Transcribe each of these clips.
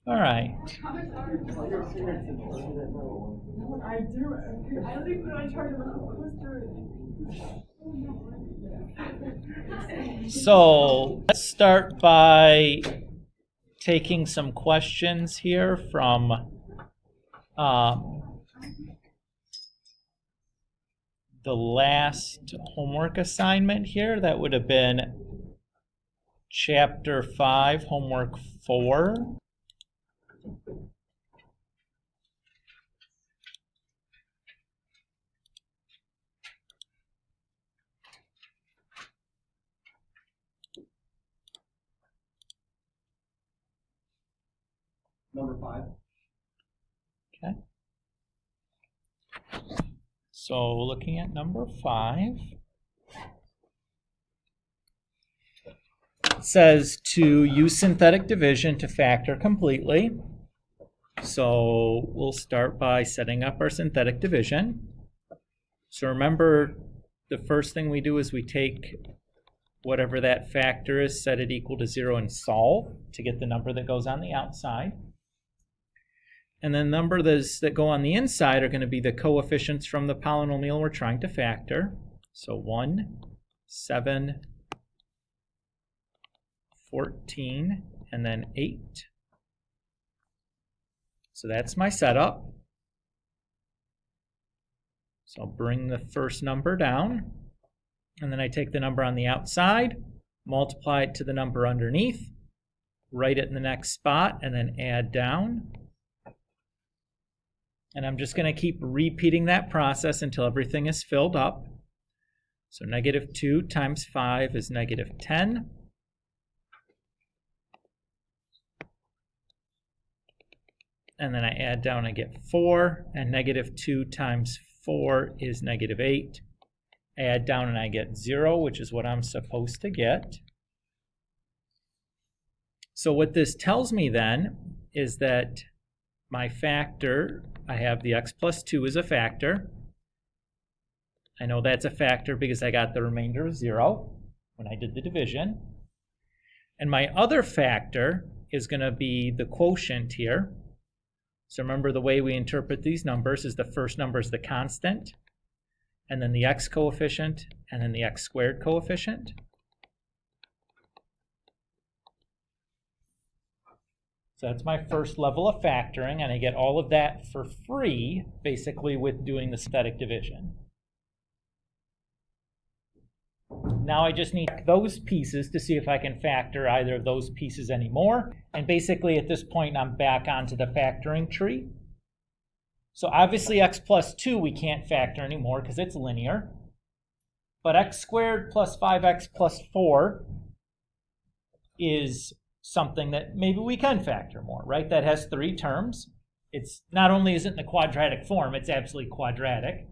All right. I do. I don't even know I tried to. So let's start by taking some questions here from the last homework assignment here. That would have been Chapter 5, Homework 4. Number 5. Okay. So looking at number 5, it says to use synthetic division to factor completely. So we'll start by setting up our synthetic division. So remember, the first thing we do is we take whatever that factor is, set it equal to 0, and solve to get the number that goes on the outside. And then the numbers that go on the inside are going to be the coefficients from the polynomial we're trying to factor. So 1, 7, 14, and then 8. So that's my setup. So I'll bring the first number down, and then I take the number on the outside, multiply it to the number underneath, write it in the next spot, and then add down. And I'm just going to keep repeating that process until everything is filled up. So negative 2 times 5 is negative 10. And then I add down, I get 4, and negative 2 times 4 is negative 8. I add down and I get 0, which is what I'm supposed to get. So what this tells me then is that my factor, I have the x plus 2 as a factor. I know that's a factor because I got the remainder of 0 when I did the division. And my other factor is going to be the quotient here. So remember, the way we interpret these numbers is the first number is the constant, and then the x coefficient, and then the x squared coefficient. So that's my first level of factoring, and I get all of that for free, basically, with doing the synthetic division. Now I just need those pieces to see if I can factor either of those pieces anymore. And basically at this point I'm back onto the factoring tree. So obviously x plus 2 we can't factor anymore because it's linear. But x squared plus 5x plus 4 is something that maybe we can factor more, right? That has 3 terms. It's not only is it in the quadratic form, it's absolutely quadratic.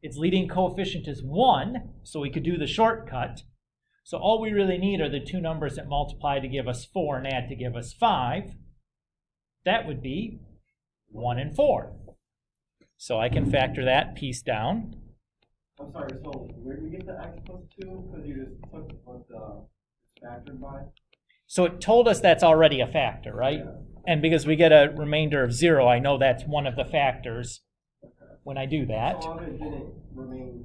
Its leading coefficient is 1, so we could do the shortcut. So all we really need are the 2 numbers that multiply to give us 4 and add to give us 5. That would be 1 and 4. So I can factor that piece down. I'm sorry, so where do you get the x plus 2? Because you just took what the factored by? So it told us that's already a factor, right? Yeah. And because we get a remainder of 0, I know that's one of the factors. When I do that, So it didn't remain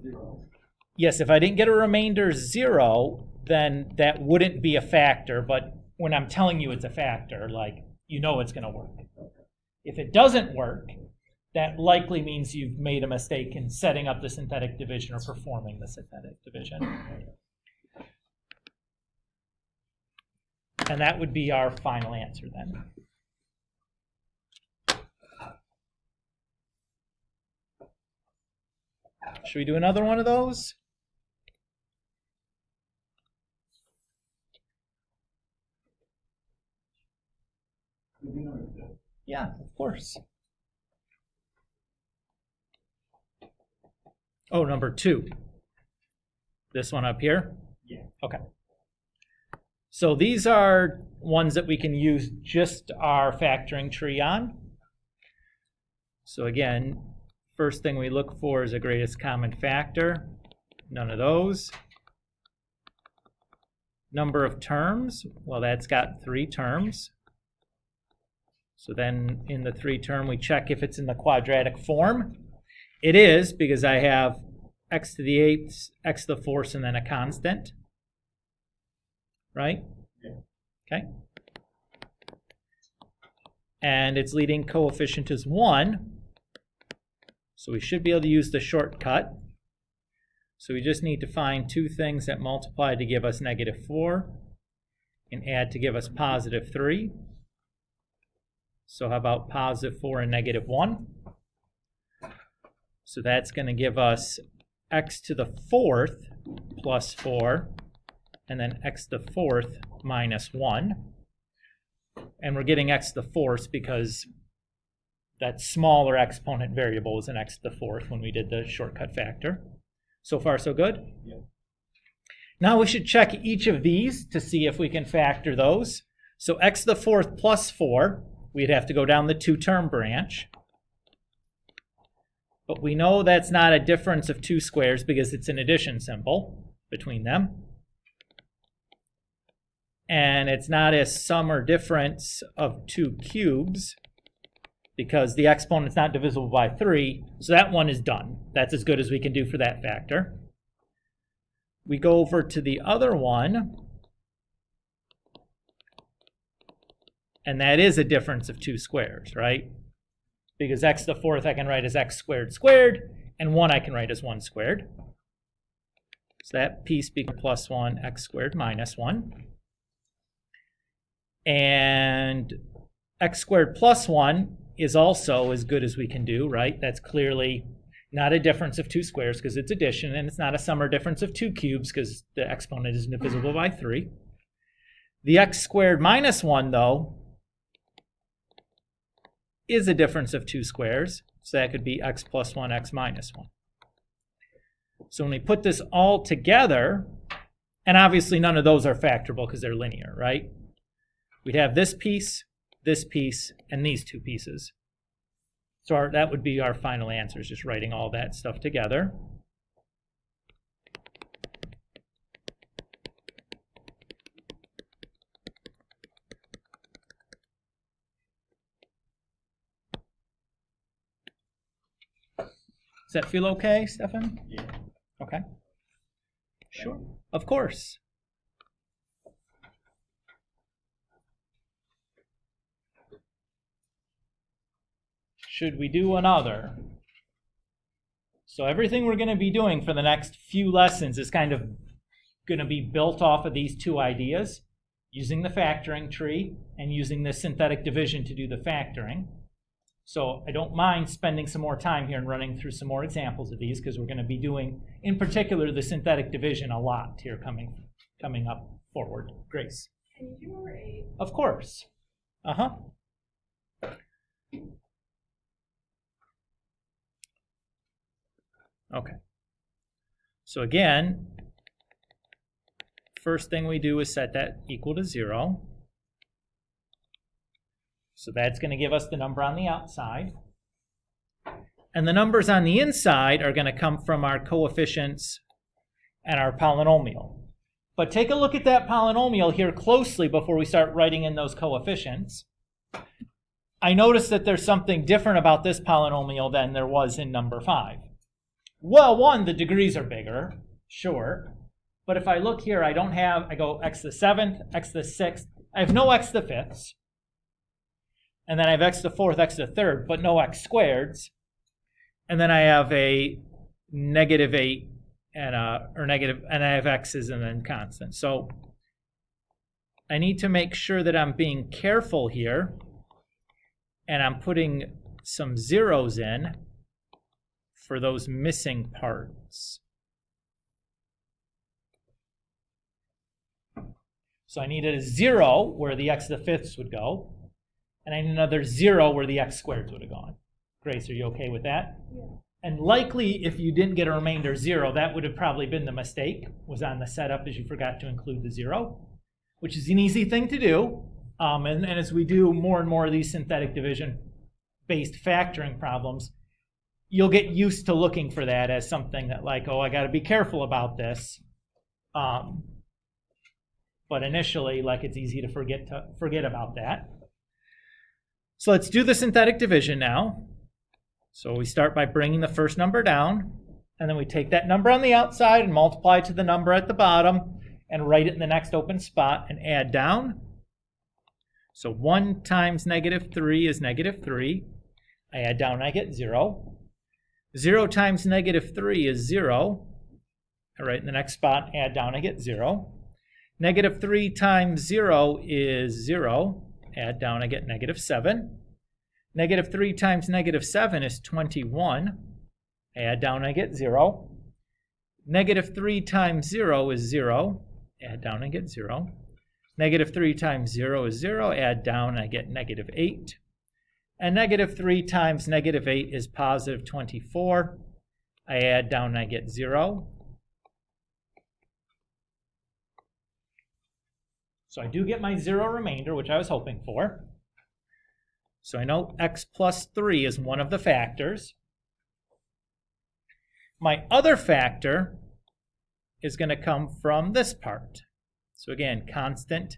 0. Yes, if I didn't get a remainder 0, then that wouldn't be a factor. But when I'm telling you it's a factor, like, you know it's going to work. If it doesn't work, that likely means you've made a mistake in setting up the synthetic division or performing the synthetic division. And that would be our final answer then. Should we do another one of those? Yeah, of course. Oh, number 2. This one up here? Yeah. Okay. So these are ones that we can use just our factoring tree on. So again, first thing we look for is a greatest common factor. None of those. Number of terms, well, that's got 3 terms. So then in the 3 term, we check if it's in the quadratic form. It is, because I have x to the 8th, x to the 4th, and then a constant. Right? Yeah. Okay. And its leading coefficient is 1. So we should be able to use the shortcut. So we just need to find 2 things that multiply to give us -4 and add to give us +3. So how about +4 and -1? So that's going to give us x to the 4th plus 4, and then x to the 4th minus 1. And we're getting x to the 4th because that smaller exponent variable was an x to the 4th when we did the shortcut factor. So far, so good? Yeah. Now we should check each of these to see if we can factor those. So x to the 4th plus 4, we'd have to go down the 2-term branch. But we know that's not a difference of 2 squares because it's an addition symbol between them. And it's not a sum or difference of 2 cubes because the exponent's not divisible by 3, so that one is done. That's as good as we can do for that factor. We go over to the other one, and that is a difference of 2 squares, right? Because x to the 4th I can write as x squared squared, and 1 I can write as 1 squared. So that piece becomes +1 x squared minus 1. And x squared plus 1 is also as good as we can do, right? That's clearly not a difference of 2 squares because it's addition, and it's not a sum or difference of 2 cubes because the exponent isn't divisible by 3. The x squared minus 1, though, is a difference of 2 squares, so that could be x plus 1, x minus 1. So when we put this all together, and obviously none of those are factorable because they're linear, right? We'd have this piece, and these 2 pieces. So that would be our final answers, just writing all that stuff together. Does that feel okay, Stefan? Yeah. Okay. Sure. Of course. Should we do another? So everything we're going to be doing for the next few lessons is kind of going to be built off of these 2 ideas, using the factoring tree and using the synthetic division to do the factoring. So I don't mind spending some more time here and running through some more examples of these because we're going to be doing, in particular, the synthetic division a lot here coming up forward. Grace? Can you do number 8? Of course. Uh-huh. Okay. So again, first thing we do is set that equal to 0. So that's going to give us the number on the outside. And the numbers on the inside are going to come from our coefficients and our polynomial. But take a look at that polynomial here closely before we start writing in those coefficients. I notice that there's something different about this polynomial than there was in number 5. Well, 1, the degrees are bigger, sure. But if I look here, I go x to the 7th, x to the 6th. I have no x to the 5ths. And then I have x to the 4th, x to the 3rd, but no x squareds. And then I have a -8 and I have x's and then constant. So I need to make sure that I'm being careful here, and I'm putting some zeros in for those missing parts. So I needed a 0 where the x to the 5ths would go, and I need another 0 where the x squareds would have gone. Grace, are you okay with that? Yeah. And likely, if you didn't get a remainder 0, that would have probably been the mistake, was on the setup as you forgot to include the 0, which is an easy thing to do. And as we do more and more of these synthetic division-based factoring problems, you'll get used to looking for that as something that like, oh, I got to be careful about this. But initially, like, it's easy to forget about that. So let's do the synthetic division now. So we start by bringing the first number down, and then we take that number on the outside and multiply to the number at the bottom and write it in the next open spot and add down. So 1 times negative 3 is negative 3. I add down, I get 0. 0 times negative 3 is 0. I write in the next spot, add down, I get 0. Negative 3 times 0 is 0. Add down, I get negative 7. Negative 3 times negative 7 is 21. Add down, I get 0. Negative 3 times 0 is 0. Add down, I get 0. Negative 3 times 0 is 0. Add down, I get negative 8. And negative 3 times negative 8 is positive 24. I add down, I get 0. So I do get my 0 remainder, which I was hoping for. So I know x plus 3 is one of the factors. My other factor is going to come from this part. So again, constant,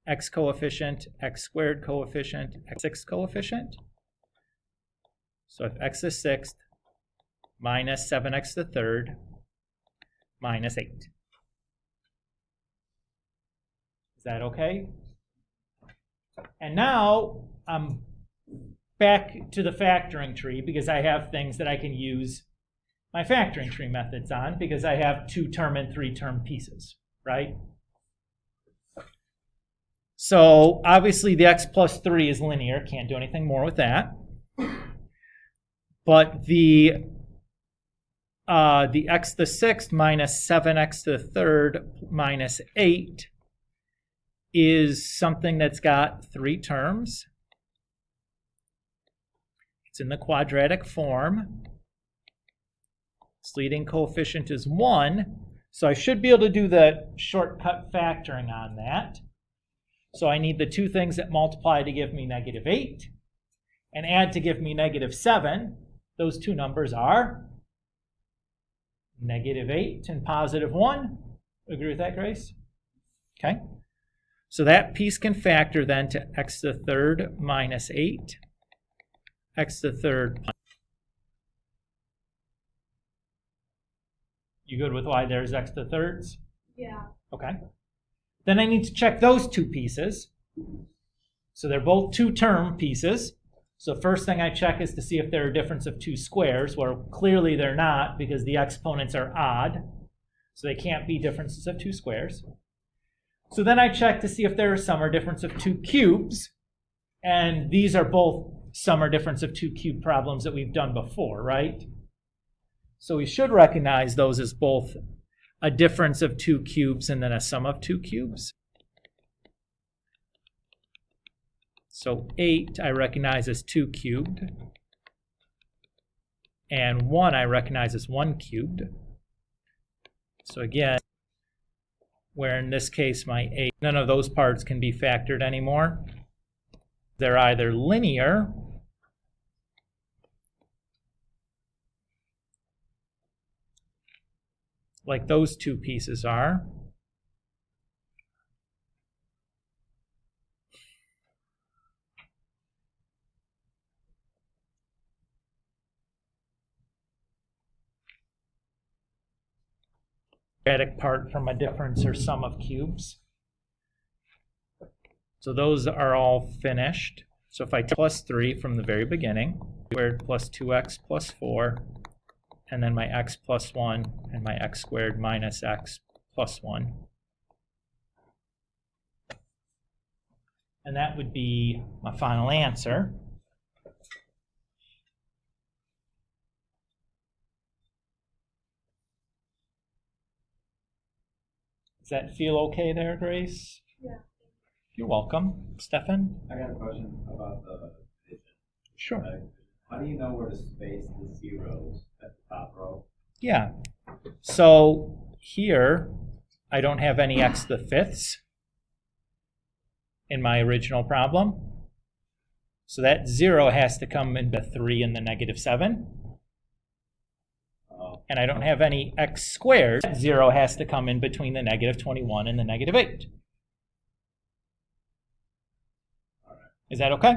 x coefficient, x squared coefficient, x6 coefficient. So if x is 6th minus 7x to the 3rd minus 8. Is that okay? And now I'm back to the factoring tree because I have things that I can use my factoring tree methods on because I have 2-term and 3-term pieces, right? So obviously the x plus 3 is linear, can't do anything more with that. But the x to the 6th minus 7x to the 3rd minus 8 is something that's got 3 terms. It's in the quadratic form. Its leading coefficient is 1, so I should be able to do the shortcut factoring on that. So I need the 2 things that multiply to give me negative 8 and add to give me negative 7. Those 2 numbers are negative 8 and positive 1. Agree with that, Grace? Okay. So that piece can factor then to x to the 3rd minus 8, x to the 3rd. You good with why there's x to the 3rds? Yeah. Okay. Then I need to check those 2 pieces. So they're both 2-term pieces. So first thing I check is to see if they're a difference of 2 squares, where clearly they're not because the exponents are odd. So they can't be differences of 2 squares. So then I check to see if there are sum or difference of 2 cubes. And these are both sum or difference of 2 cube problems that we've done before, right? So we should recognize those as both a difference of 2 cubes and then a sum of 2 cubes. So 8 I recognize as 2 cubed. And 1 I recognize as 1 cubed. So again, where in this case my 8, none of those parts can be factored anymore. They're either linear like those 2 pieces are, quadratic part from a difference or sum of cubes. So those are all finished. So if I take plus 3 from the very beginning, squared plus 2x plus 4, and then my x plus 1, and my x squared minus x plus 1. And that would be my final answer. Does that feel okay there, Grace? Yeah. You're welcome. Stefan? I got a question about the division. Sure. How do you know where to space the zeros at the top row? Yeah. So here, I don't have any x to the 5ths in my original problem. So that 0 has to come into 3 and the negative 7. and I don't have any x squared, 0 has to come in between the negative 21 and the negative 8. Is that okay?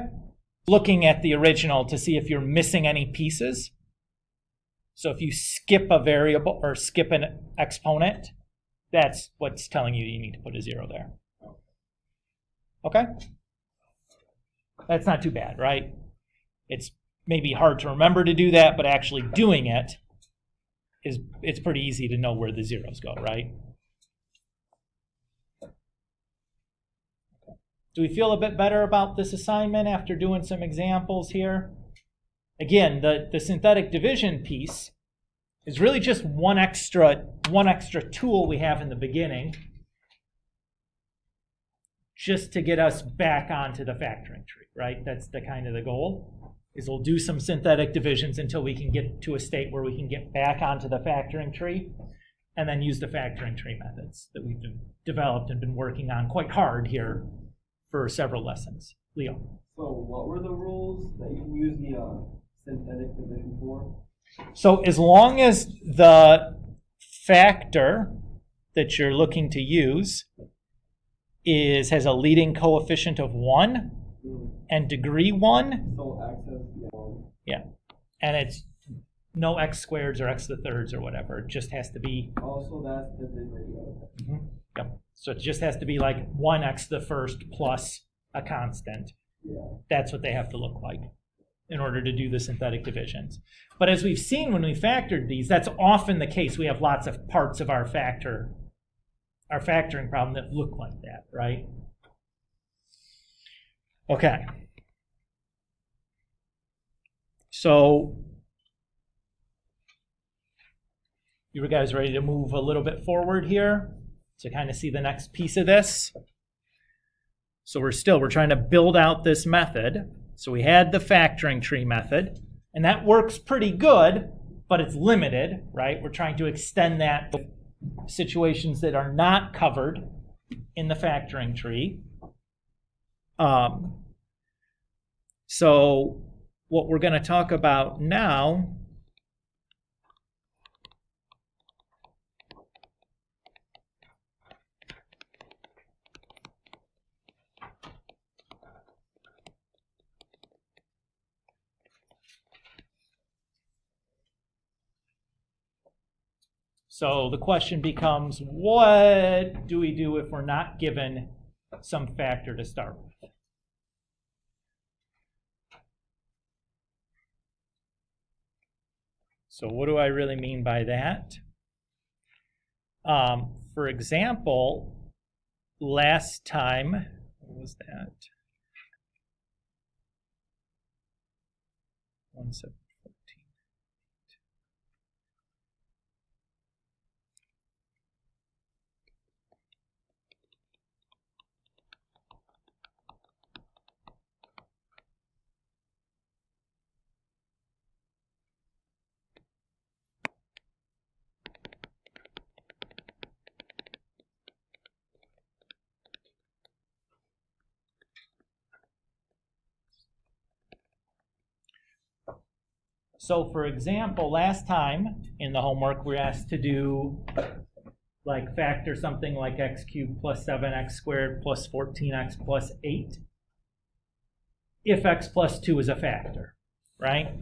Looking at the original to see if you're missing any pieces. So if you skip a variable or skip an exponent, that's what's telling you you need to put a 0 there. Okay? That's not too bad, right? It's maybe hard to remember to do that, but actually doing it it's pretty easy to know where the zeros go, right? Do we feel a bit better about this assignment after doing some examples here? Again, the synthetic division piece is really just one extra tool we have in the beginning, just to get us back onto the factoring tree, right? That's the kind of the goal, is we'll do some synthetic divisions until we can get to a state where we can get back onto the factoring tree, and then use the factoring tree methods that we've developed and been working on quite hard here for several lessons. Leo. So what were the rules that you can use the synthetic division for? So as long as the factor that you're looking to use has a leading coefficient of 1 and degree 1. So x is 1. Yeah. And it's no x squareds or x to the thirds or whatever. It just has to be. Also, that's the degree of it. Mm-hmm. Yep. So it just has to be like 1x to the first plus a constant. Yeah. That's what they have to look like in order to do the synthetic divisions. But as we've seen when we factored these, that's often the case. We have lots of parts of our factoring problem that look like that, right? Okay. So you guys ready to move a little bit forward here to kind of see the next piece of this? So we're trying to build out this method. So we had the factoring tree method, and that works pretty good, but it's limited, right? We're trying to extend that to situations that are not covered in the factoring tree. So what we're going to talk about now So the question becomes, what do we do if we're not given some factor to start with? So what do I really mean by that? For example, last time, what was that? 1/7. So for example, last time in the homework, we were asked to do like factor something like x cubed plus 7x squared plus 14x plus 8 if x plus 2 is a factor, right?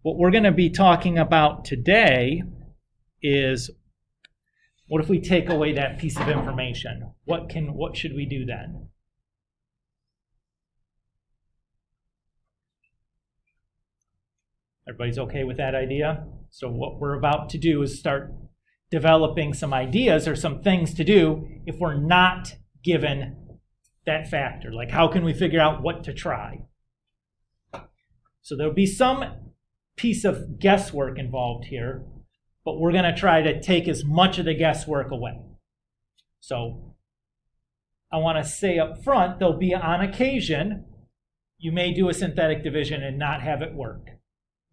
What we're going to be talking about today is, what if we take away that piece of information? What should we do then? Everybody's okay with that idea? So what we're about to do is start developing some ideas or some things to do if we're not given that factor. Like, how can we figure out what to try? So there'll be some piece of guesswork involved here, but we're going to try to take as much of the guesswork away. So I want to say up front, there'll be on occasion, you may do a synthetic division and not have it work.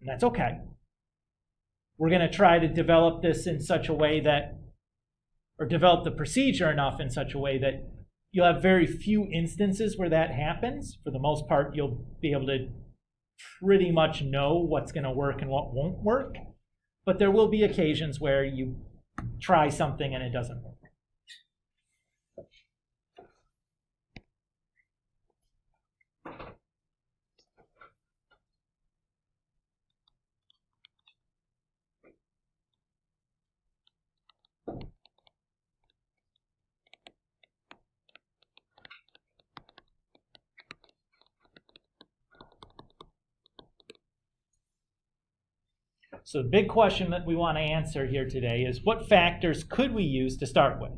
And that's okay. We're going to try to develop this in such a way that, or develop the procedure enough in such a way that you'll have very few instances where that happens. For the most part, you'll be able to pretty much know what's going to work and what won't work. but there will be occasions where you try something and it doesn't work. So the big question that we want to answer here today is, what factors could we use to start with?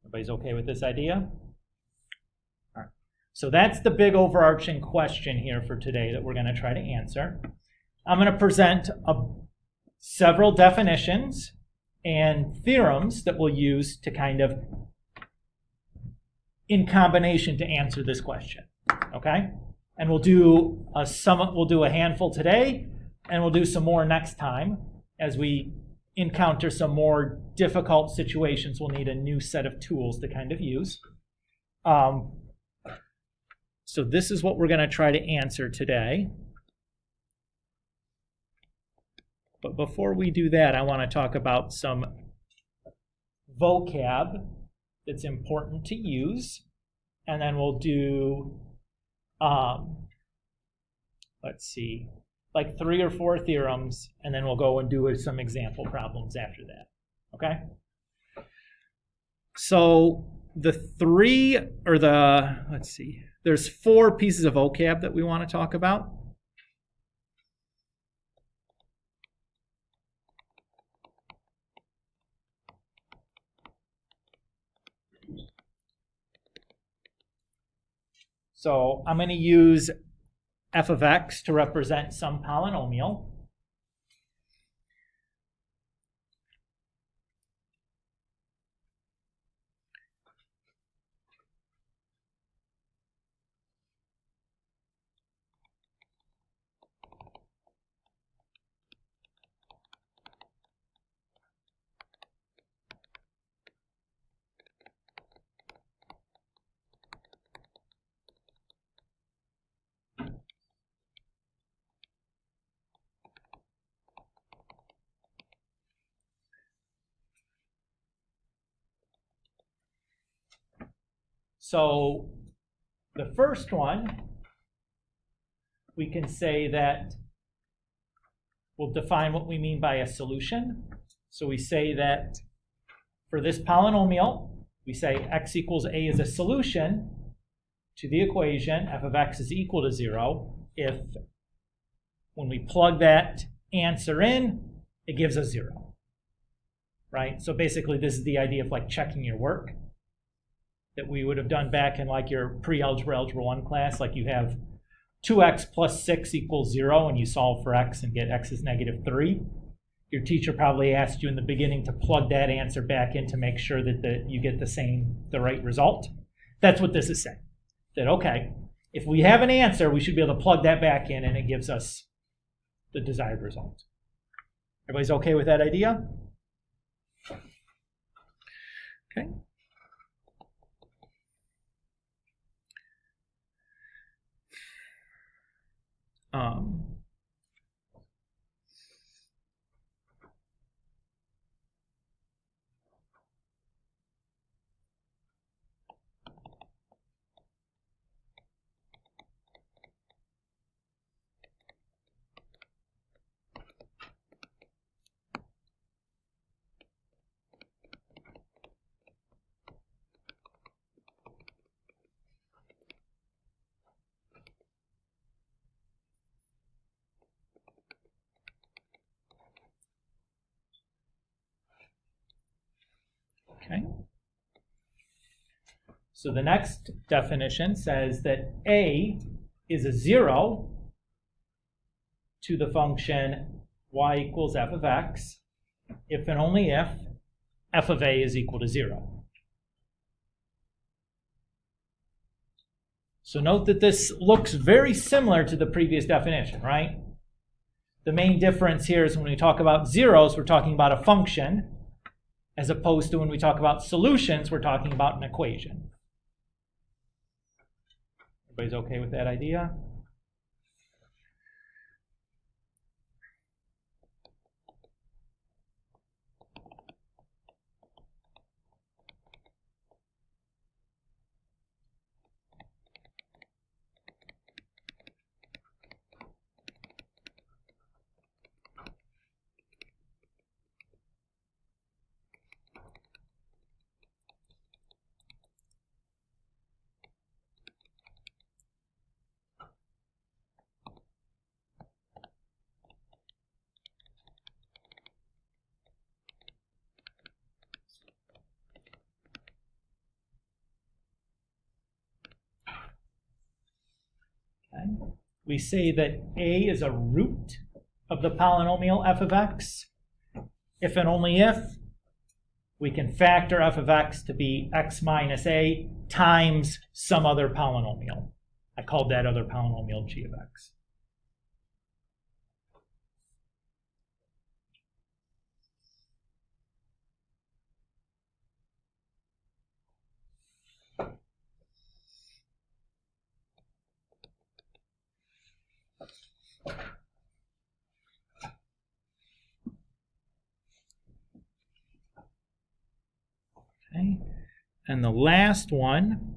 Everybody's okay with this idea? All right. So that's the big overarching question here for today that we're going to try to answer. I'm going to present several definitions and theorems that we'll use to kind of, in combination, to answer this question. Okay? And we'll do a handful today, and we'll do some more next time. As we encounter some more difficult situations, we'll need a new set of tools to kind of use. So this is what we're going to try to answer today. But before we do that, I want to talk about some vocab that's important to use. And then we'll do, let's see, like 3 or 4 theorems, and then we'll go and do some example problems after that. Okay? So there's 4 pieces of vocab that we want to talk about. So I'm going to use f of x to represent some polynomial. So the first one, we can say that we'll define what we mean by a solution. So we say that for this polynomial, we say x equals a is a solution to the equation f of x is equal to 0 if, when we plug that answer in, it gives us 0. Right? So basically this is the idea of like checking your work that we would have done back in like your pre-algebra, algebra 1 class. Like you have 2x plus 6 equals 0, and you solve for x and get x is -3. Your teacher probably asked you in the beginning to plug that answer back in to make sure that you get the right result. That's what this is saying. That, okay, if we have an answer, we should be able to plug that back in and it gives us the desired result. Everybody's okay with that idea? Okay. Okay. So the next definition says that a is a 0 to the function y equals f of x if and only if f of a is equal to 0. So note that this looks very similar to the previous definition, right? The main difference here is when we talk about zeros, we're talking about a function, as opposed to when we talk about solutions, we're talking about an equation. Everybody's okay with that idea? we say that a is a root of the polynomial f of x. If and only if we can factor f of x to be x minus a times some other polynomial. I called that other polynomial g of x. Okay. And the last one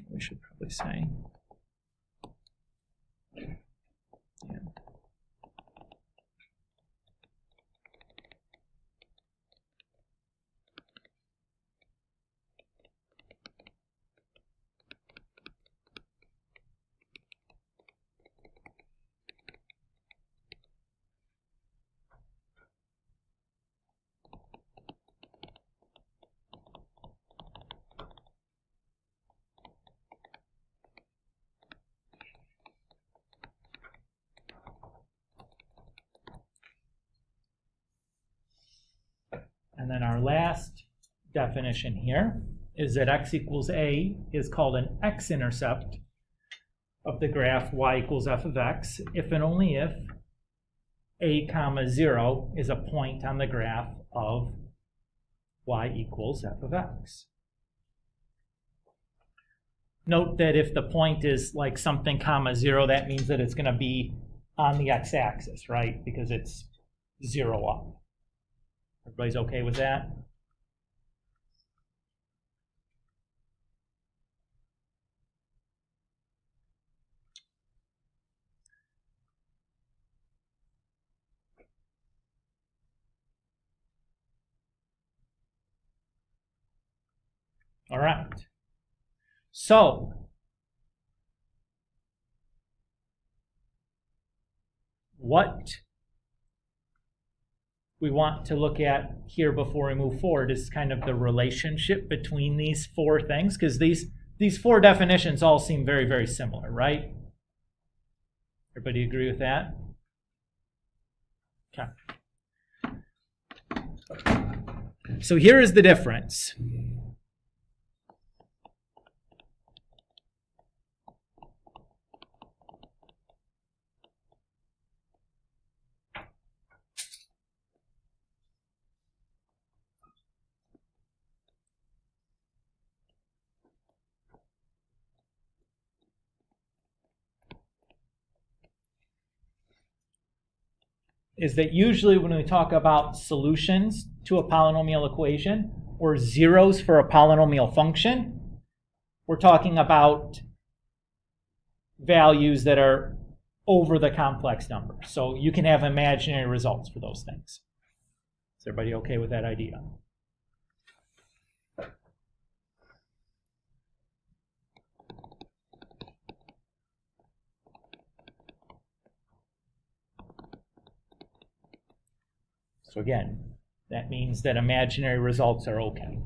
we should probably say. Yeah. And then our last definition here is that x equals a is called an x-intercept of the graph y equals f of x if and only if a comma 0 is a point on the graph of y equals f of x. Note that if the point is like something comma 0, that means that it's going to be on the x-axis, right? Because it's 0 up. Everybody's okay with that? All right. So, what we want to look at here before we move forward is kind of the relationship between these four things, because these four definitions all seem very, very similar, right? Everybody agree with that? Okay. So here is the difference. Is that usually when we talk about solutions to a polynomial equation or zeros for a polynomial function, we're talking about values that are over the complex number. So you can have imaginary results for those things. Is everybody okay with that idea? So again, that means that imaginary results are okay.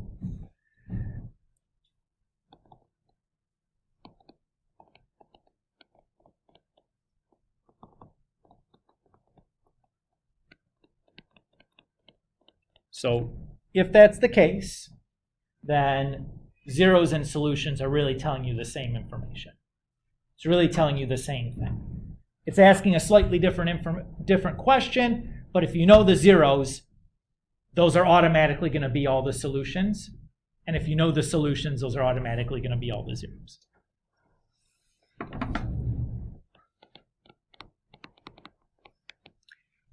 So if that's the case, then zeros and solutions are really telling you the same information. It's really telling you the same thing. It's asking a slightly different question, but if you know the zeros, those are automatically going to be all the solutions. And if you know the solutions, those are automatically going to be all the zeros.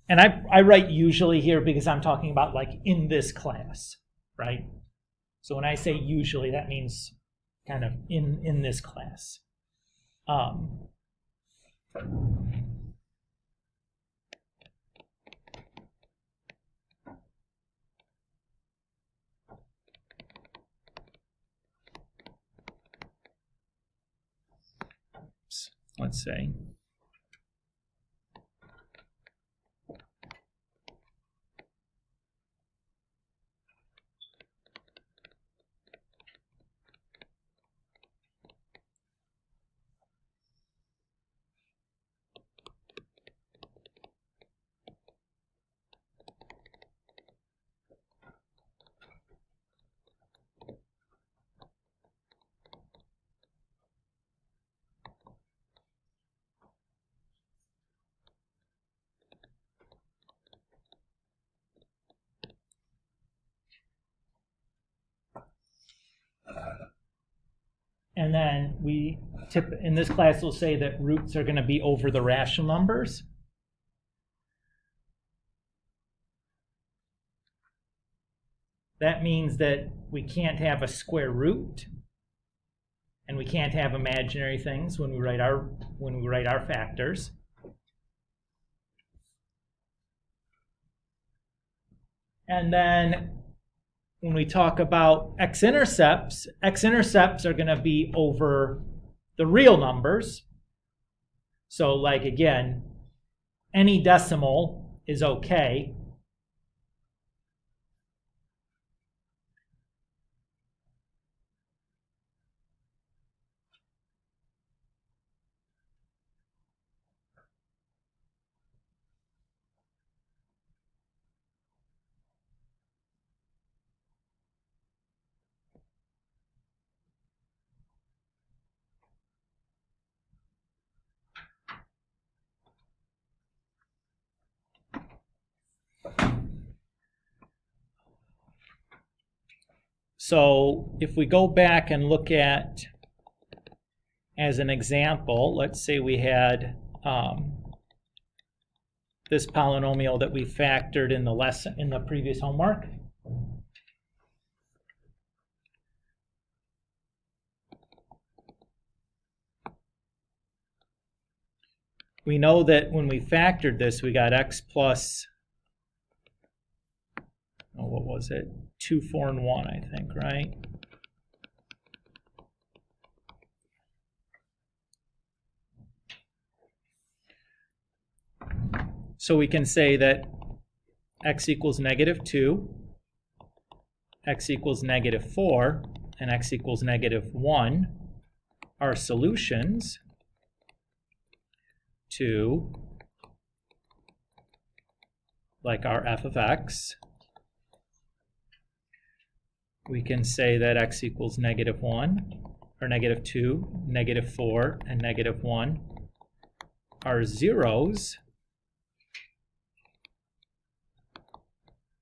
And I write usually here because I'm talking about like in this class, right? So when I say usually, that means kind of in this class. Let's say. And then in this class we'll say that roots are going to be over the rational numbers. That means that we can't have a square root, and we can't have imaginary things when we write our factors. And then when we talk about x-intercepts are going to be over the real numbers. So like again, any decimal is okay. So if we go back and look at, as an example, let's say we had this polynomial that we factored in the previous homework. We know that when we factored this, we got x plus, what was it? 2, 4, and 1, I think, right? So we can say that x equals -2, x equals -4, and x equals -1 are solutions to, like our f of x. We can say that x equals -1, or -2, -4, and -1 are zeros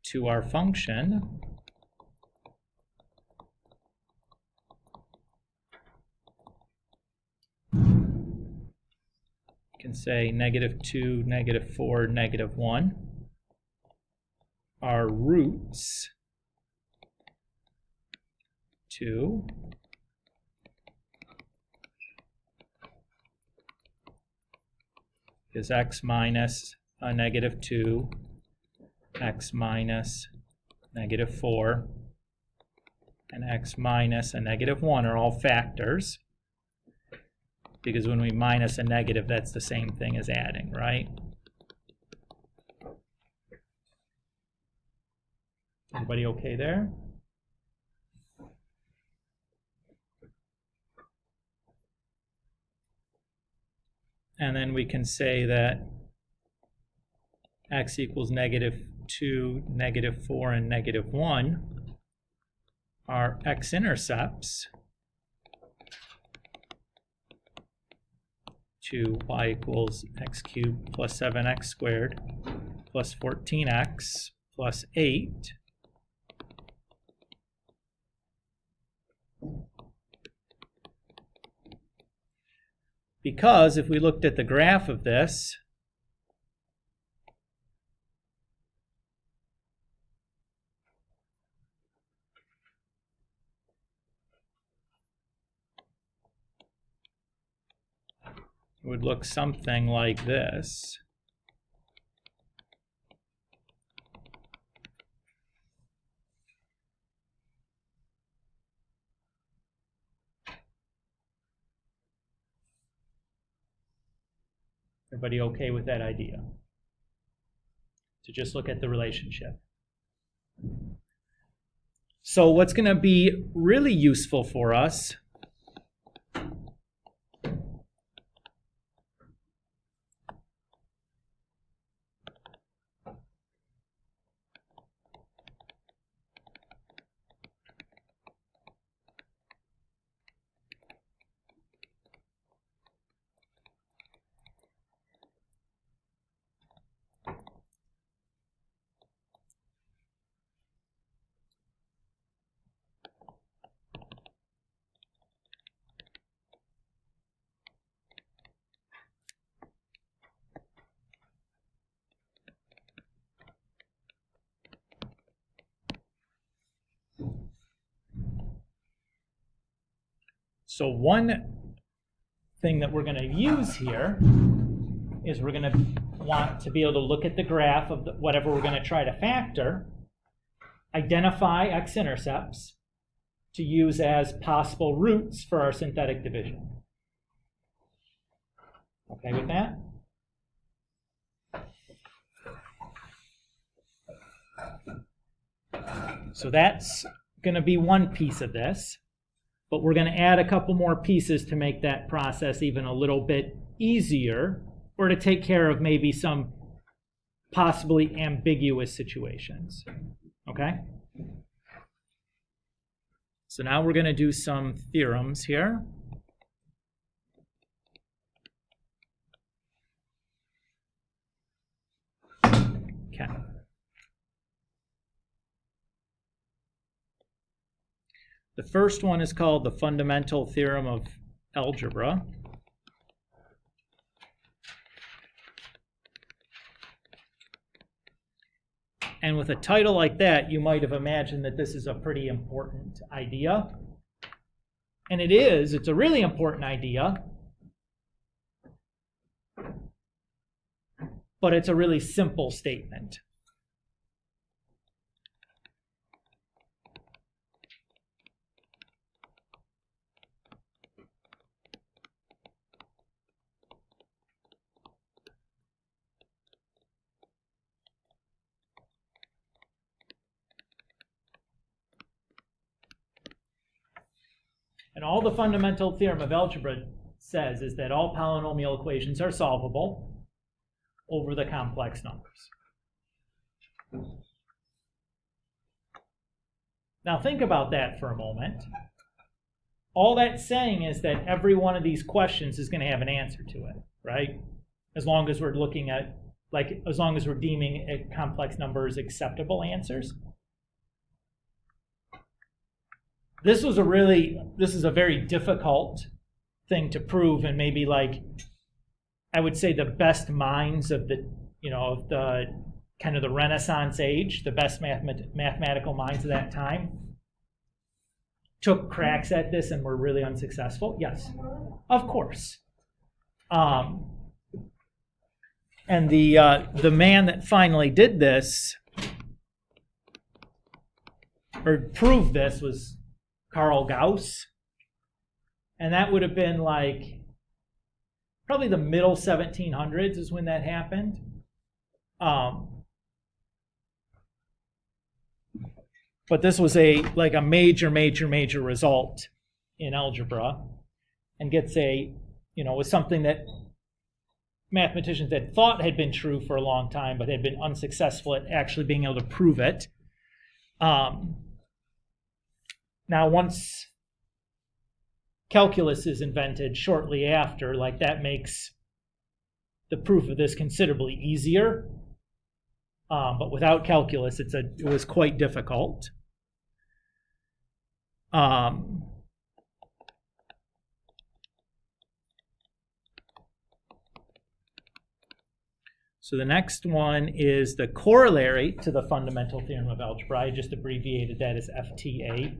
to our function you can say -2, -4, -1 are roots to is x minus a -2, x minus -4, and x minus a -1 are all factors, because when we minus a negative, that's the same thing as adding, right? Everybody okay there? And then we can say that x equals -2, -4, and -1 are x-intercepts to y equals x cubed plus 7x squared plus 14x plus 8. Because if we looked at the graph of this, it would look something like this. Everybody okay with that idea? To just look at the relationship. So what's going to be really useful for us So one thing that we're going to use here is we're going to want to be able to look at the graph of whatever we're going to try to factor, identify x-intercepts to use as possible roots for our synthetic division. Okay with that? So that's going to be one piece of this, but we're going to add a couple more pieces to make that process even a little bit easier, or to take care of maybe some possibly ambiguous situations. Okay? So now we're going to do some theorems here. Okay. The first one is called the fundamental theorem of algebra. And with a title like that, you might have imagined that this is a pretty important idea. And it is. It's a really important idea. But it's a really simple statement. And all the fundamental theorem of algebra says is that all polynomial equations are solvable over the complex numbers. Now think about that for a moment. All that's saying is that every one of these questions is going to have an answer to it, right? As long as we're looking at, as long as we're deeming a complex numbers acceptable answers. This is a very difficult thing to prove, and maybe I would say the best minds of the, of the kind of the Renaissance age, the best mathematical minds of that time, took cracks at this and were really unsuccessful. Yes, of course. And the man that finally did this, or proved this, was Carl Gauss, and that would have been probably the middle 1700s is when that happened. But this was a major result in algebra, and was something that mathematicians had thought had been true for a long time, but had been unsuccessful at actually being able to prove it. Now, once calculus is invented shortly after, that makes the proof of this considerably easier. But without calculus, it was quite difficult. So the next one is the corollary to the fundamental theorem of algebra. I just abbreviated that as FTA.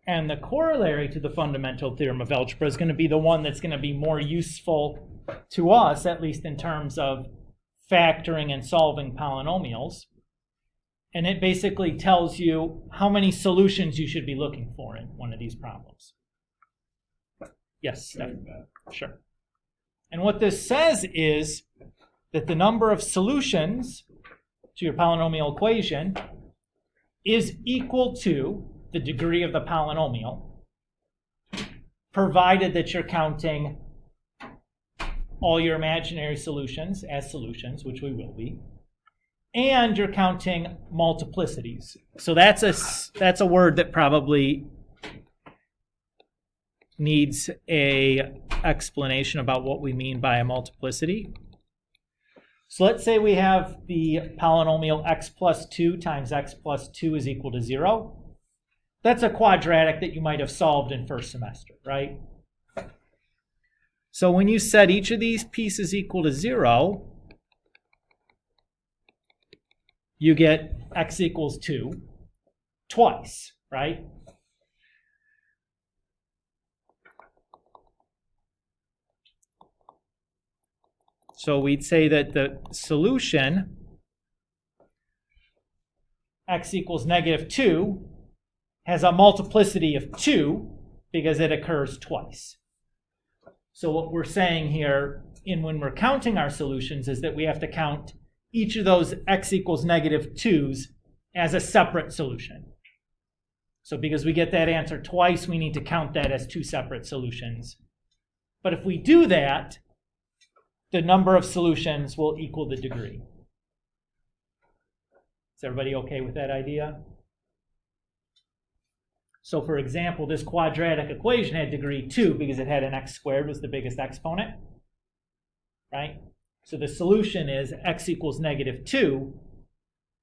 And the corollary to the fundamental theorem of algebra is going to be the one that's going to be more useful to us, at least in terms of factoring and solving polynomials. And it basically tells you how many solutions you should be looking for in one of these problems. Yes, Steph? Sure. And what this says is that the number of solutions to your polynomial equation is equal to the degree of the polynomial, provided that you're counting all your imaginary solutions as solutions, which we will be, and you're counting multiplicities. So that's a word that probably needs a explanation about what we mean by a multiplicity. So let's say we have the polynomial x plus 2 times x plus 2 is equal to 0. That's a quadratic that you might have solved in first semester, right? So when you set each of these pieces equal to 0, you get x equals 2 twice, right? So we'd say that the solution, x equals negative 2, has a multiplicity of 2 because it occurs twice. So what we're saying here, when we're counting our solutions, is that we have to count each of those x equals negative 2s as a separate solution. So because we get that answer twice, we need to count that as two separate solutions. But if we do that, the number of solutions will equal the degree. Is everybody okay with that idea? So for example, this quadratic equation had degree 2 because it had an x squared was the biggest exponent, right? So the solution is x equals negative 2,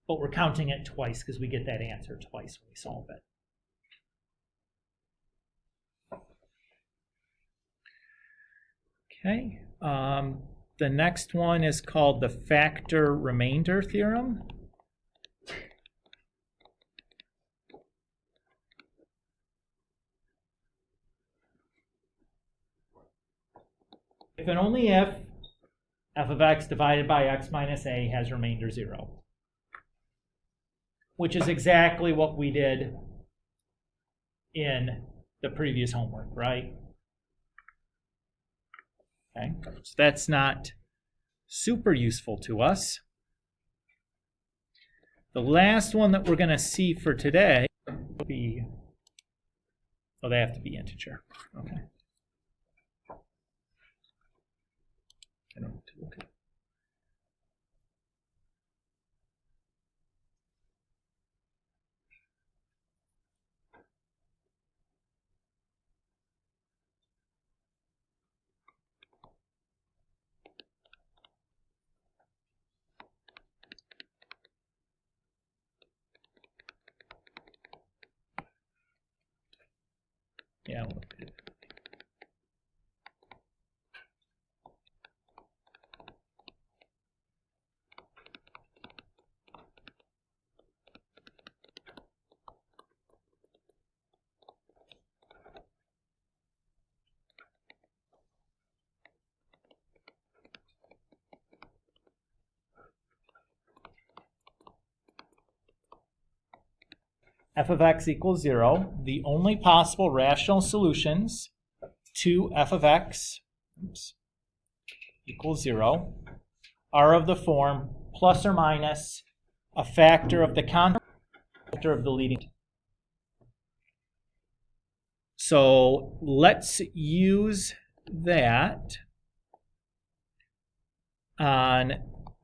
but we're counting it twice because we get that answer twice when we solve it. Okay. The next one is called the factor remainder theorem. If and only if f of x divided by x minus a has remainder 0, which is exactly what we did in the previous homework, right? Okay, so that's not super useful to us. The last one that we're going to see for today will be, oh, they have to be integer. Okay. I don't have to look at it. Yeah, we'll look at it. F of x equals 0. The only possible rational solutions to f of x equals 0 are of the form plus or minus a factor of the constant factor of the leading. So let's use that on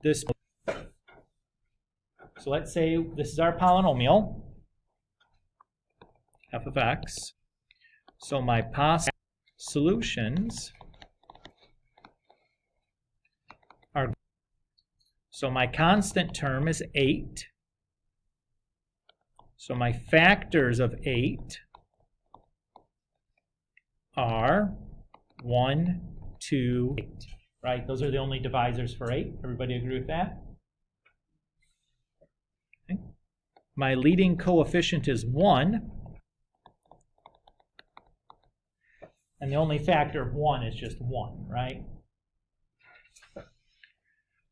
this. So let's say this is our polynomial, f of x. So my possible solutions are, so my constant term is 8. So my factors of 8 are 1, 2, 8. Right? Those are the only divisors for 8. Everybody agree with that? Okay. My leading coefficient is 1. And the only factor of 1 is just 1, right?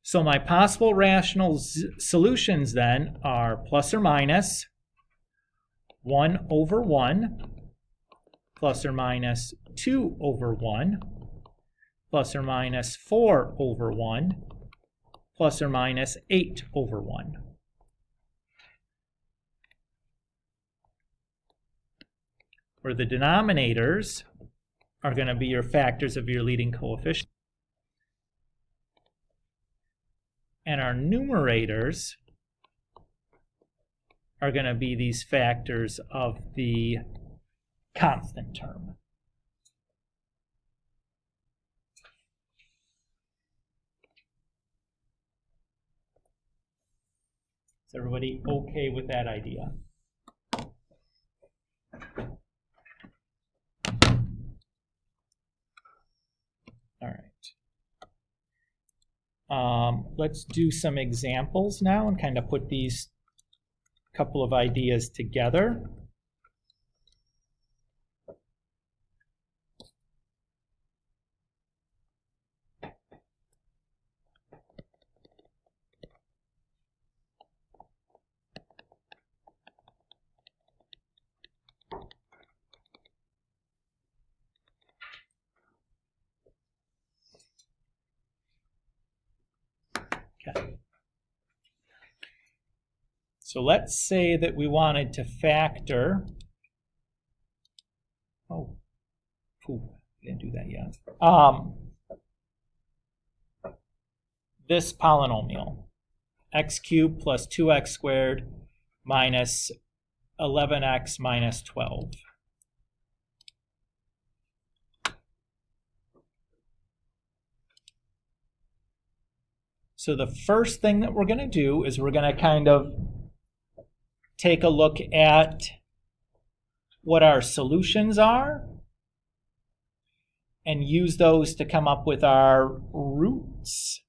So my possible rational solutions then are plus or minus 1 over 1, plus or minus 2 over 1, plus or minus 4 over 1, plus or minus 8 over 1. Where the denominators are going to be your factors of your leading coefficient. And our numerators are going to be these factors of the constant term. Is everybody okay with that idea? All right. Let's do some examples now and kind of put these couple of ideas together. Okay. So let's say that we wanted to factor, didn't do that yet. This polynomial, x cubed plus 2x squared minus 11x minus 12. So the first thing that we're going to do is we're going to kind of take a look at what our solutions are and use those to come up with our roots.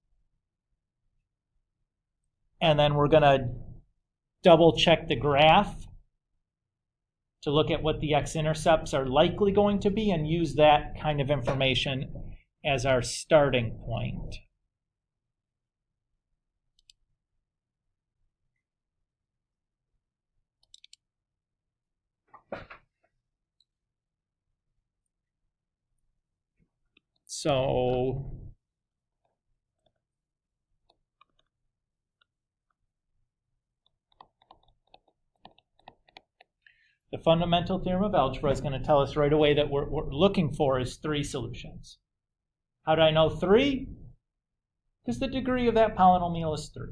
And then we're going to double check the graph to look at what the x-intercepts are likely going to be and use that kind of information as our starting point. So the fundamental theorem of algebra is going to tell us right away that what we're looking for is 3 solutions. How do I know 3? Because the degree of that polynomial is 3.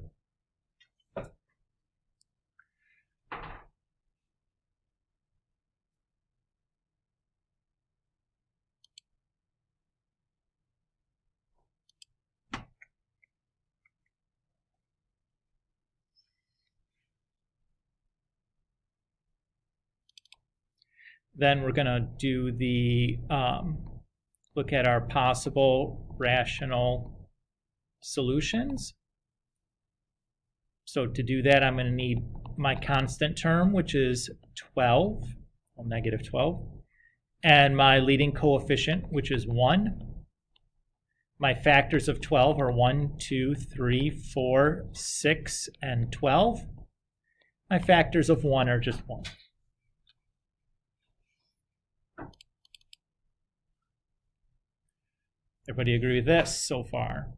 Then we're going to do the, look at our possible rational solutions. So to do that, I'm going to need my constant term, which is 12, well, negative 12, and my leading coefficient, which is 1. My factors of 12 are 1, 2, 3, 4, 6, and 12. My factors of 1 are just 1. Everybody agree with this so far?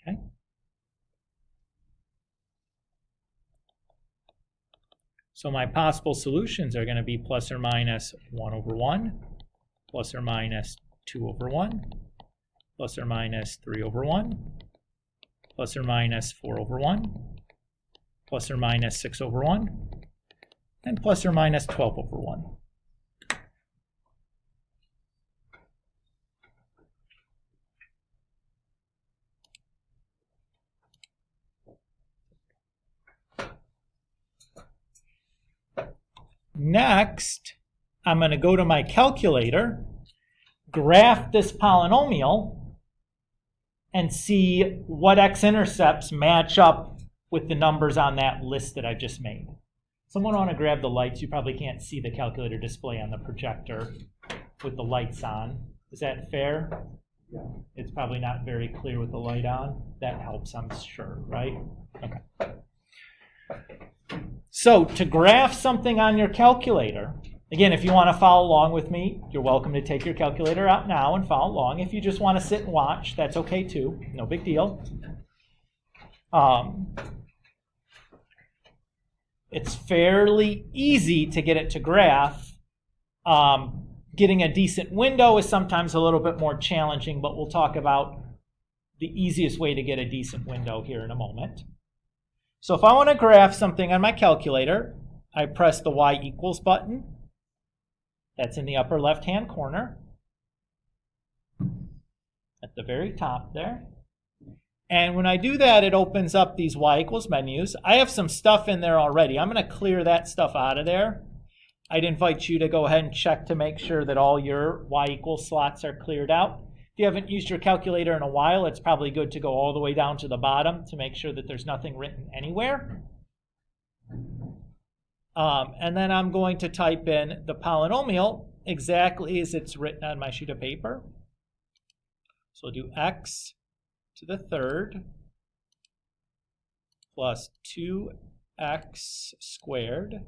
Okay. So my possible solutions are going to be plus or minus 1 over 1, plus or minus 2 over 1, plus or minus 3 over 1, plus or minus 4 over 1, plus or minus 6 over 1, and plus or minus 12 over 1. Next, I'm going to go to my calculator, graph this polynomial, and see what x-intercepts match up with the numbers on that list that I just made. Someone want to grab the lights? You probably can't see the calculator display on the projector with the lights on. Is that fair? Yeah. It's probably not very clear with the light on. That helps, I'm sure, right? Okay. So to graph something on your calculator, Again, if you want to follow along with me, you're welcome to take your calculator out now and follow along. If you just want to sit and watch, that's okay too. No big deal. It's fairly easy to get it to graph. Getting a decent window is sometimes a little bit more challenging, but we'll talk about the easiest way to get a decent window here in a moment. So if I want to graph something on my calculator, I press the y equals button. That's in the upper left-hand corner at the very top there. And when I do that, it opens up these y equals menus. I have some stuff in there already. I'm going to clear that stuff out of there. I'd invite you to go ahead and check to make sure that all your y equals slots are cleared out. If you haven't used your calculator in a while, it's probably good to go all the way down to the bottom to make sure that there's nothing written anywhere. And then I'm going to type in the polynomial exactly as it's written on my sheet of paper. So I'll do x to the third plus 2x squared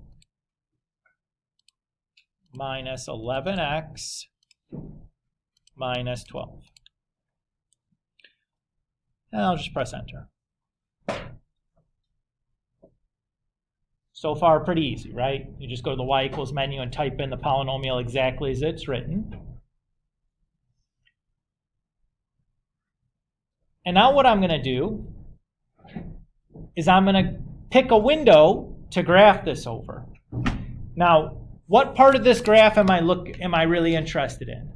minus 11x minus 12. And I'll just press enter. So far, pretty easy, right? You just go to the y equals menu and type in the polynomial exactly as it's written. And now what I'm going to do is I'm going to pick a window to graph this over. Now, what part of this graph am I really interested in?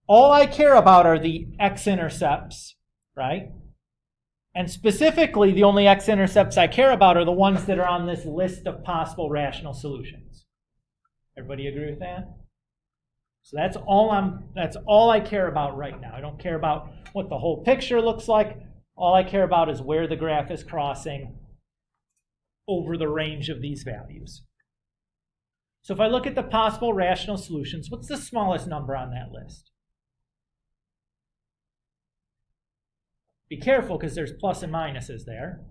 All I care about are the x-intercepts, right? And specifically, the only x-intercepts I care about are the ones that are on this list of possible rational solutions. Everybody agree with that? So that's all I care about right now. I don't care about what the whole picture looks like. All I care about is where the graph is crossing over the range of these values. So if I look at the possible rational solutions, what's the smallest number on that list? Be careful because there's plus and minuses there.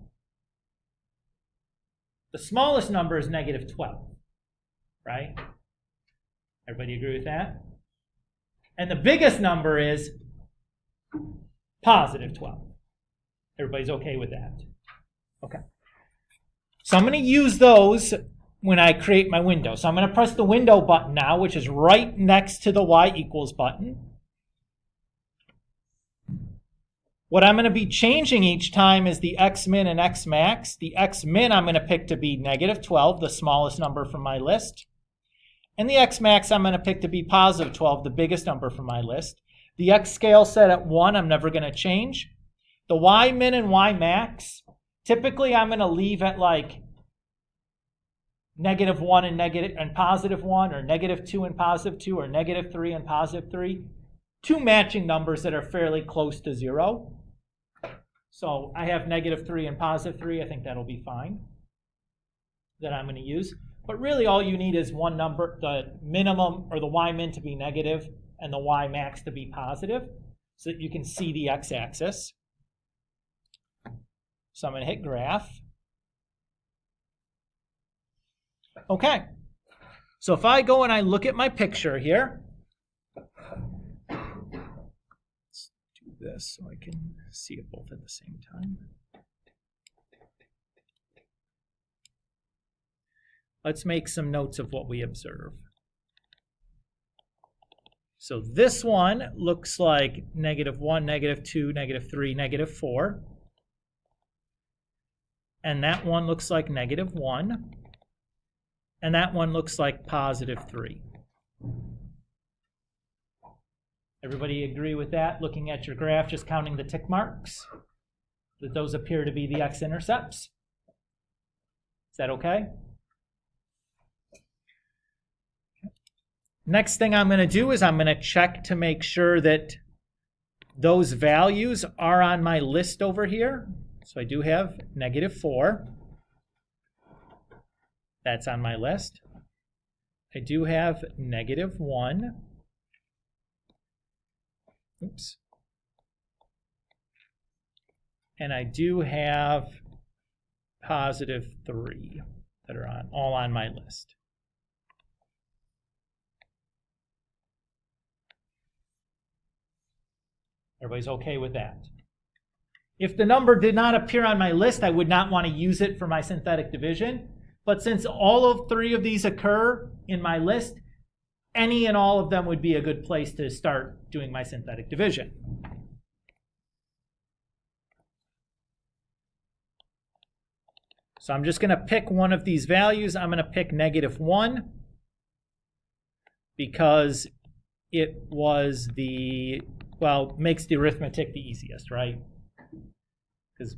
The smallest number is negative 12, right? Everybody agree with that? And the biggest number is positive 12. Everybody's okay with that? Okay. So I'm going to use those when I create my window. So I'm going to press the window button now, which is right next to the y equals button. What I'm going to be changing each time is the x min and x max. The x min I'm going to pick to be negative 12, the smallest number from my list. And the x max I'm going to pick to be positive 12, the biggest number from my list. The x scale set at 1, I'm never going to change. The y min and y max, typically I'm going to leave at like negative 1 and positive 1, or negative 2 and positive 2, or negative 3 and positive 3. Two matching numbers that are fairly close to 0. So I have negative 3 and positive 3. I think that'll be fine that I'm going to use. But really all you need is one number, the minimum or the y min to be negative and the y max to be positive so that you can see the x-axis. So I'm going to hit graph. Okay. So if I go and I look at my picture here, this so I can see it both at the same time. Let's make some notes of what we observe. So this one looks like negative 1, negative 2, negative 3, negative 4. And that one looks like negative 1. And that one looks like positive 3. Everybody agree with that? Looking at your graph, just counting the tick marks, that those appear to be the x-intercepts. Is that okay? Next thing I'm going to do is I'm going to check to make sure that those values are on my list over here. So I do have negative 4. That's on my list. I do have negative 1. Oops. And I do have positive 3 that are all on my list. Everybody's okay with that? If the number did not appear on my list, I would not want to use it for my synthetic division. But since all of three of these occur in my list, any and all of them would be a good place to start doing my synthetic division. So I'm just going to pick one of these values. I'm going to pick -1 because it was makes the arithmetic the easiest, right? Because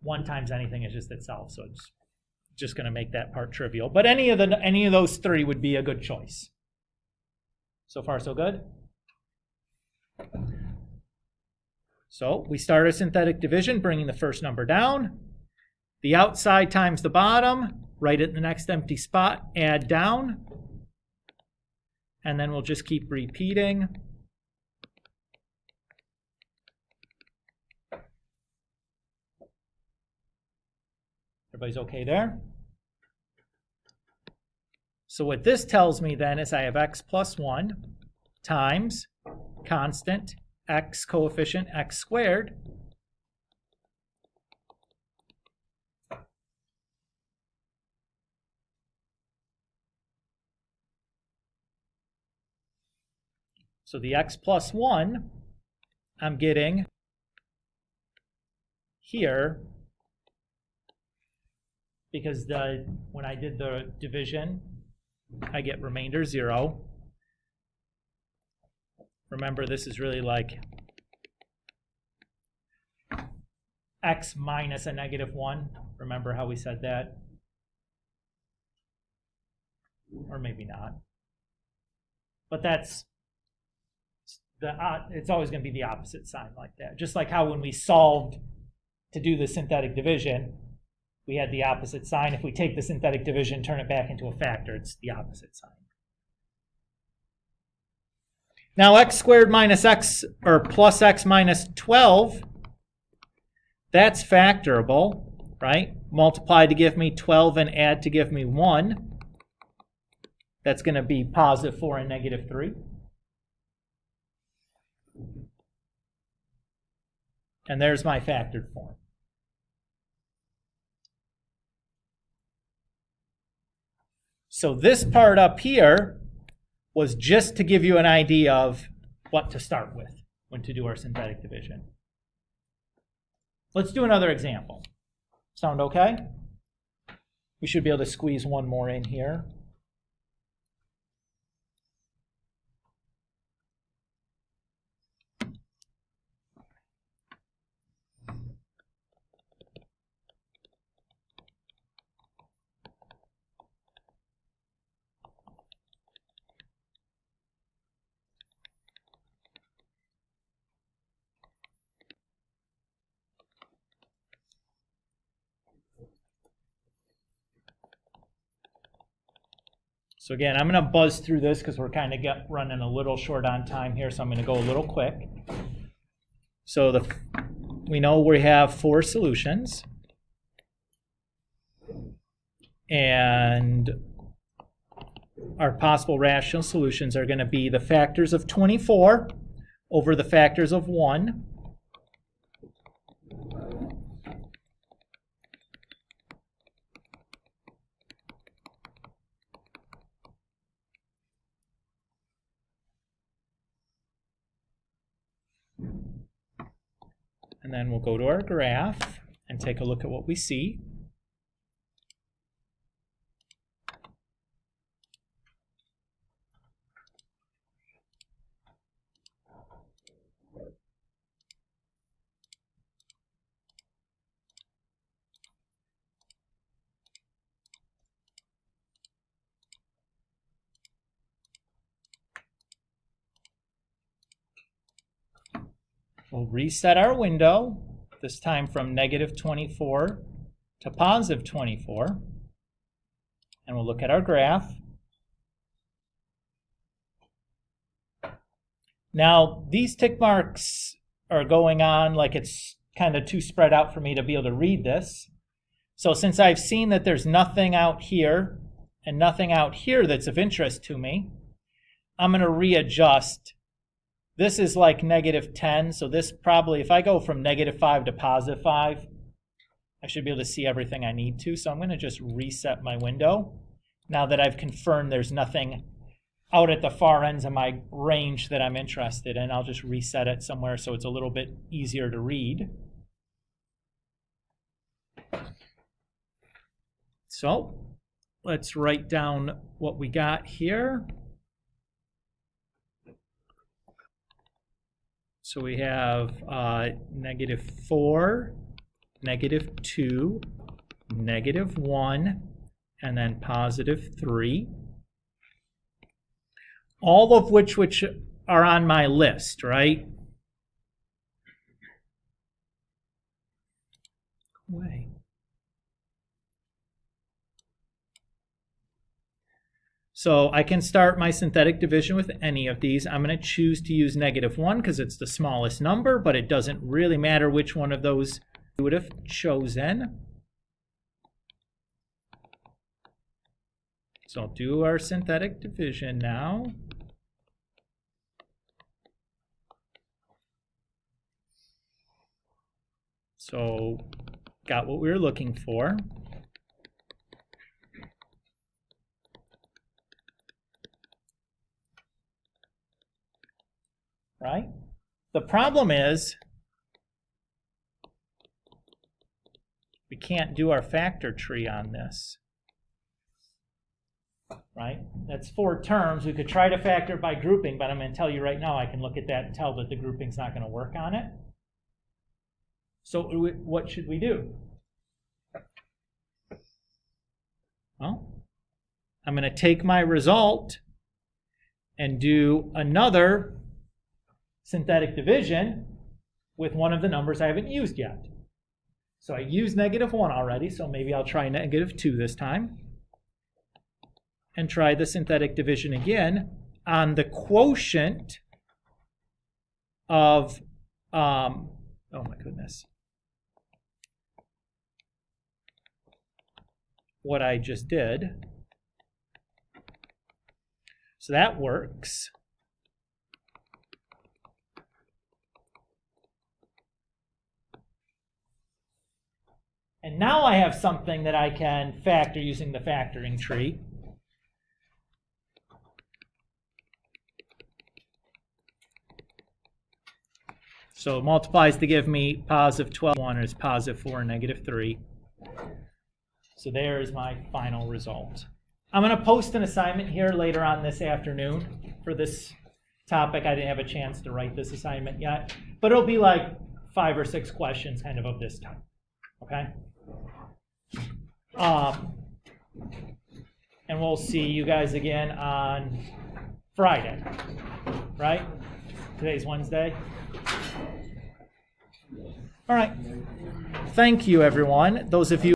1 times anything is just itself, so it's just going to make that part trivial. But any of those three would be a good choice. So far, so good? So we start a synthetic division, bringing the first number down. The outside times the bottom, right at the next empty spot, add down. And then we'll just keep repeating. Everybody's okay there? So what this tells me then is I have x plus 1 times constant x coefficient x squared so the x plus 1 I'm getting here because when I did the division, I get remainder 0. Remember, this is really like x minus a -1. Remember how we said that? Or maybe not. But that's it's always going to be the opposite sign like that. Just like how when we solved to do the synthetic division, we had the opposite sign. If we take the synthetic division, turn it back into a factor, it's the opposite sign. Now x squared minus x, or plus x minus 12, that's factorable, right? Multiply to give me 12 and add to give me 1. That's going to be positive 4 and negative 3. And there's my factored form. So this part up here was just to give you an idea of what to start with when to do our synthetic division. Let's do another example. Sound okay? We should be able to squeeze one more in here. So again, I'm going to buzz through this because we're kind of running a little short on time here, so I'm going to go a little quick. So we know we have 4 solutions. And our possible rational solutions are going to be the factors of 24 over the factors of 1. And then we'll go to our graph and take a look at what we see. We'll reset our window, this time from -24 to +24. And we'll look at our graph. Now, these tick marks are going on like it's kind of too spread out for me to be able to read this. So since I've seen that there's nothing out here and nothing out here that's of interest to me, I'm going to readjust This is like -10, so this probably, if I go from -5 to +5, I should be able to see everything I need to. So I'm going to just reset my window now that I've confirmed there's nothing out at the far ends of my range that I'm interested in. I'll just reset it somewhere so it's a little bit easier to read. So let's write down what we got here. So we have -4, -2, -1, and then +3. All of which are on my list, right? Way. So I can start my synthetic division with any of these. I'm going to choose to use -1 because it's the smallest number, but it doesn't really matter which one of those you would have chosen. So I'll do our synthetic division now. So got what we were looking for. Right? The problem is we can't do our factor tree on this. Right? That's 4 terms. We could try to factor by grouping, but I'm going to tell you right now I can look at that and tell that the grouping's not going to work on it. So what should we do? Well, I'm going to take my result and do another synthetic division with one of the numbers I haven't used yet. So I used -1 already, so maybe I'll try -2 this time. And try the synthetic division again on the quotient of, oh my goodness, what I just did. So that works. And now I have something that I can factor using the factoring tree. So it multiplies to give me +12, 1 is +4, -3. So there is my final result. I'm going to post an assignment here later on this afternoon for this topic. I didn't have a chance to write this assignment yet, but it'll be like 5 or 6 questions kind of this type. Okay? And we'll see you guys again on Friday, right? Today's Wednesday. All right. Thank you, everyone. Those of you